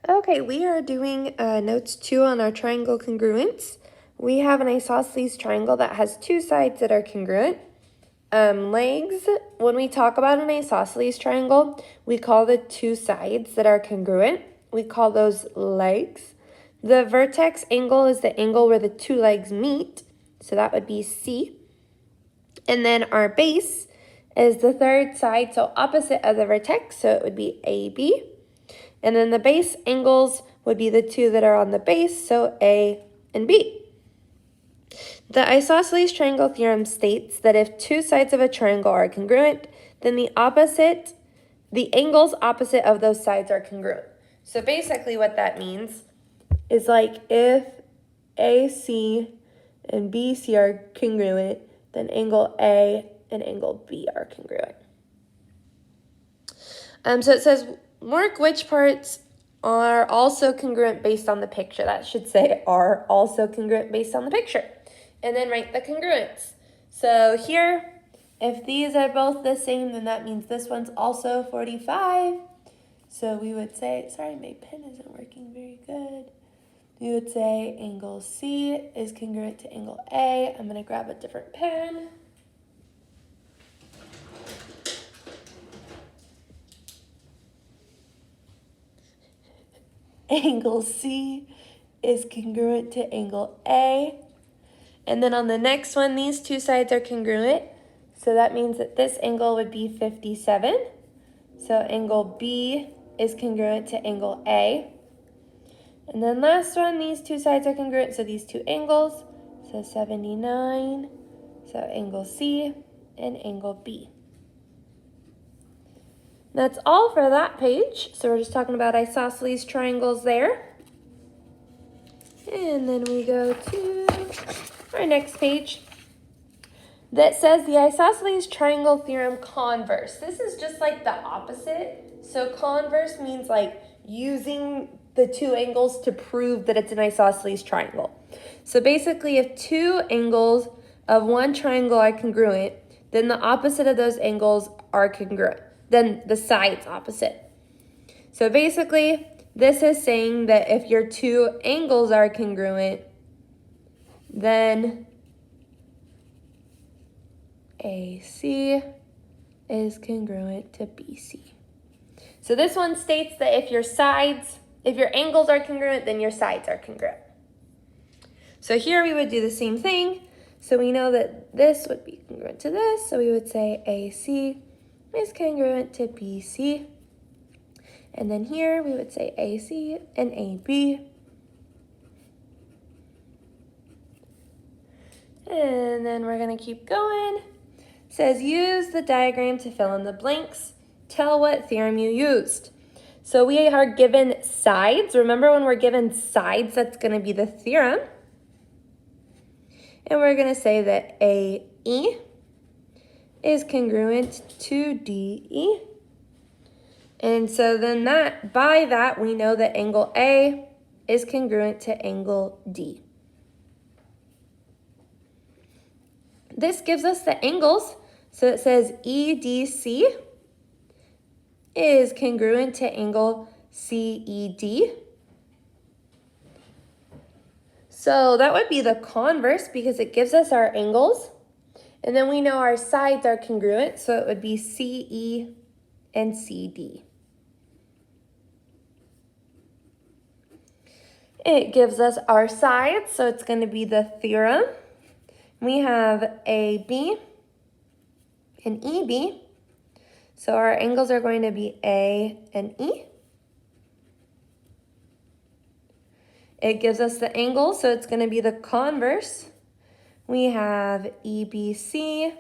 Okay, we are doing notes 2 on our triangle congruence. We have an isosceles triangle that has two sides that are congruent. Legs, when we talk about an isosceles triangle, we call the two sides that are congruent. We call those legs. The vertex angle is the angle where the two legs meet, so that would be C. And then our base is the third side, so opposite of the vertex, so it would be AB. And then the base angles would be the two that are on the base, so A and B. The isosceles triangle theorem states that if two sides of a triangle are congruent, then the angles opposite of those sides are congruent. So basically what that means is like if AC and BC are congruent, then angle A and angle B are congruent. So it says, mark which parts are also congruent based on the picture. That should say are also congruent based on the picture. And then write the congruence. So here, if these are both the same, then that means this one's also 45. So we would say, sorry, my pen isn't working very good. We would say angle C is congruent to angle A. I'm going to grab a different pen. Angle C is congruent to angle A. And then on the next one, these two sides are congruent. So that means that this angle would be 57. So angle B is congruent to angle A. And then last one, these two sides are congruent, so these two angles. So 79, so angle C and angle B. That's all for that page. So we're just talking about isosceles triangles there. And then we go to our next page that says the isosceles triangle theorem converse. This is just like the opposite. So converse means like using the two angles to prove that it's an isosceles triangle. So basically if two angles of one triangle are congruent, then the opposite of those angles are congruent. Then the sides opposite. So basically this is saying that if your two angles are congruent, then AC is congruent to BC. So this one states that if your angles are congruent, then your sides are congruent. So here we would do the same thing. So we know that this would be congruent to this. So we would say AC is congruent to BC. And then here we would say AC and AB. And then we're going to keep going. It says use the diagram to fill in the blanks. Tell what theorem you used. So we are given sides. Remember when we're given sides, that's going to be the theorem. And we're going to say that AE is congruent to DE. And so then by that, we know that angle A is congruent to angle D. This gives us the angles. So it says EDC is congruent to angle CED. So that would be the converse because it gives us our angles. And then we know our sides are congruent, so it would be CE and CD. It gives us our sides, so it's going to be the theorem. We have AB and EB. So our angles are going to be A and E. It gives us the angle, so it's going to be the converse. We have EBC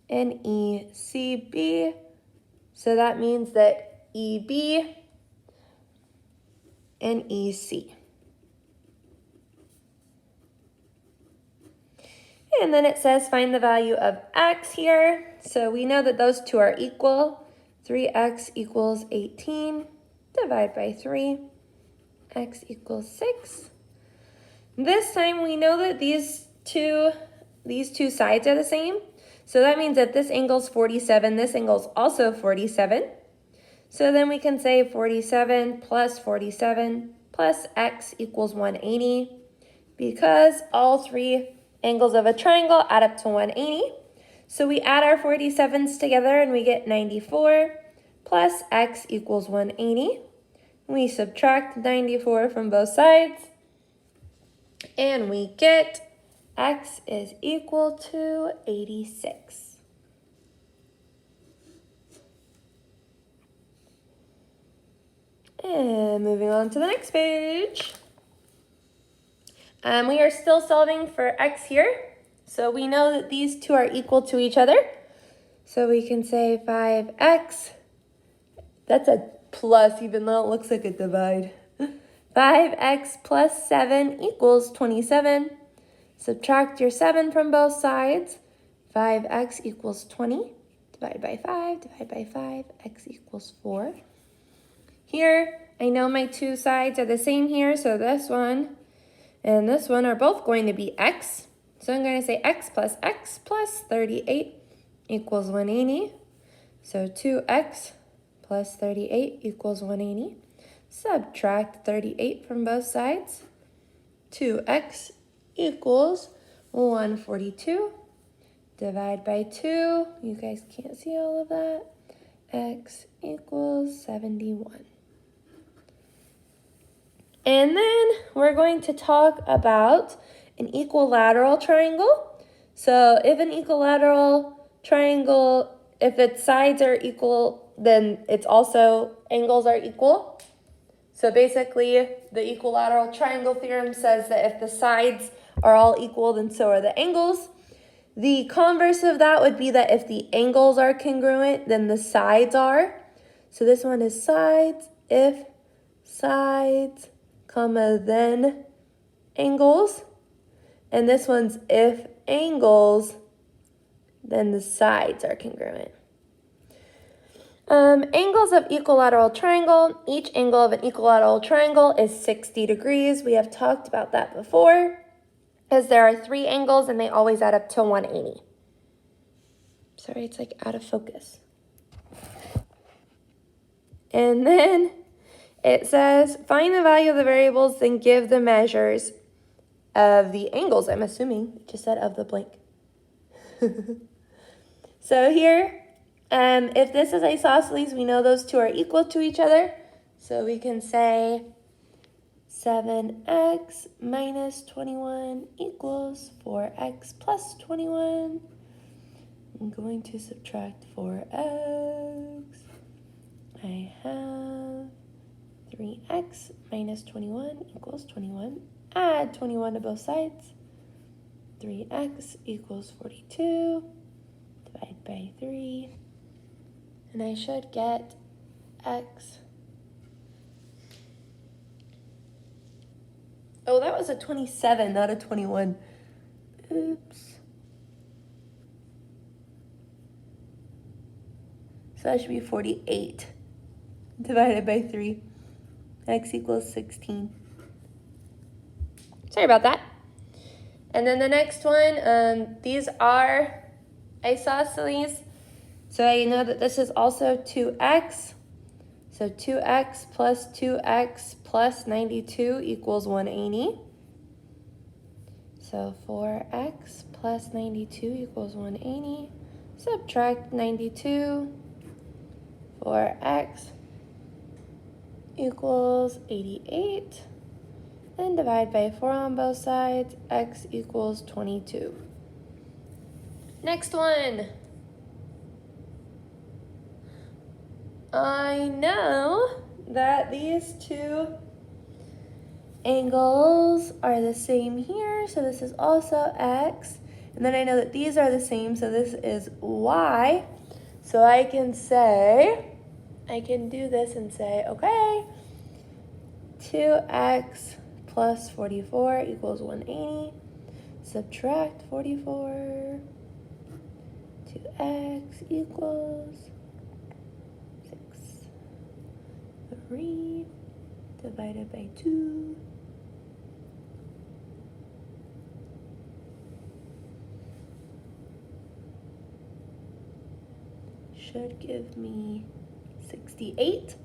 and ECB. So that means that EB and EC. And then it says find the value of x here. So we know that those two are equal. 3x equals 18. Divide by 3. X equals 6. This time we know that these two sides are the same. So that means that this angle's 47, this angle's also 47. So then we can say 47 plus x equals 180 because all three angles of a triangle add up to 180. So we add our 47s together and we get 94 plus x equals 180. We subtract 94 from both sides and we get x is equal to 86. And moving on to the next page. We are still solving for x here. So we know that these two are equal to each other. So we can say 5x, that's a plus even though it looks like a divide. 5x plus 7 equals 27. Subtract your 7 from both sides. 5x equals 20. Divide by 5, x equals 4. Here, I know my two sides are the same here, so this one and this one are both going to be x. So I'm going to say x plus 38 equals 180. So 2x plus 38 equals 180. Subtract 38 from both sides. 2x equals 142. Divide by 2. You guys can't see all of that. X equals 71. And then we're going to talk about an equilateral triangle. So if an equilateral triangle, if its sides are equal, then it's also angles are equal. So basically, the equilateral triangle theorem says that if the sides are all equal, then so are the angles. The converse of that would be that if the angles are congruent, then the sides are. So this one is sides, if sides, comma, then angles. And this one's if angles, then the sides are congruent. Angles of equilateral triangle. Each angle of an equilateral triangle is 60 degrees. We have talked about that before, as there are three angles and they always add up to 180. Sorry, it's like out of focus. And then it says, find the value of the variables, then give the measures of the angles. I'm assuming it just said of the blank. So here, if this is isosceles, we know those two are equal to each other. So we can say 7x minus 21 equals 4x plus 21. I'm going to subtract 4x. I have 3x minus 21 equals 21. Add 21 to both sides. 3x equals 42. Divide by 3. And I should get x. Oh, that was a 27, not a 21. Oops. So that should be 48 divided by 3. X equals 16. Sorry about that. And then the next one, these are isosceles. So I know that this is also 2x. So 2x plus 92 equals 180. So 4x plus 92 equals 180. Subtract 92. 4x equals 88. Then divide by 4 on both sides. X equals 22. Next one. I know that these two angles are the same here, so this is also x. And then I know that these are the same, so this is y. So I can do this and say, okay, 2x plus 44 equals 180. Subtract 44. 2x equals 3 divided by 2. Should give me 68.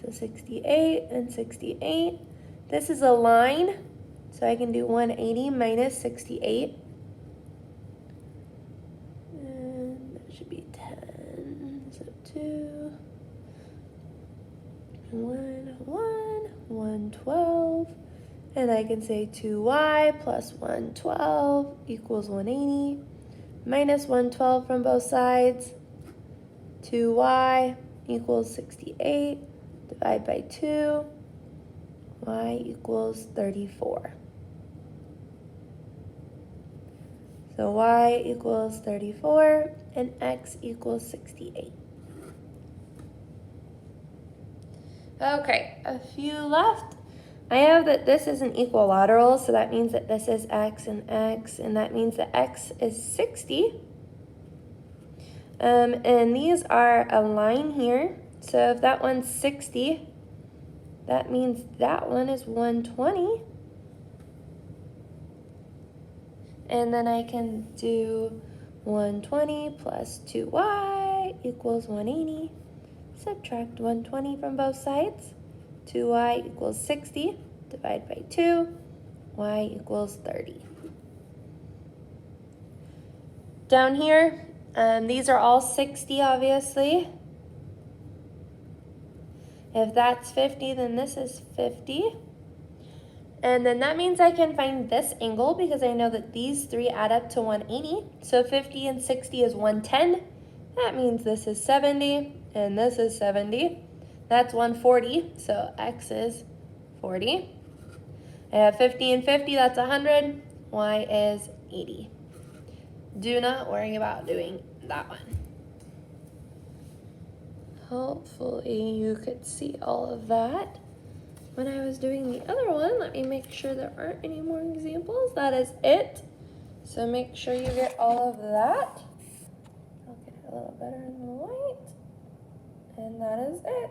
So 68 and 68. This is a line, so I can do 180 minus 68. And that should be 10. So 2, 1, 112. And I can say 2y plus 112 equals 180. Minus 112 from both sides. 2y equals 68. Divide by 2. Y equals 34. So y equals 34 and x equals 68. Okay, a few left. I have that this is an equilateral, so that means that this is x, and that means that x is 60. And these are a line here, so if that one's 60, that means that one is 120. And then I can do 120 plus 2y equals 180. Subtract 120 from both sides. 2y equals 60. Divide by 2. Y equals 30. Down here, these are all 60, obviously. If that's 50, then this is 50. And then that means I can find this angle because I know that these three add up to 180. So 50 and 60 is 110. That means this is 70 and this is 70. That's 140, so x is 40. I have 50 and 50, that's 100. Y is 80. Do not worry about doing that one. Hopefully you could see all of that. When I was doing the other one, let me make sure there aren't any more examples. That is it. So make sure you get all of that. I'll get it a little better in the light. And that is it.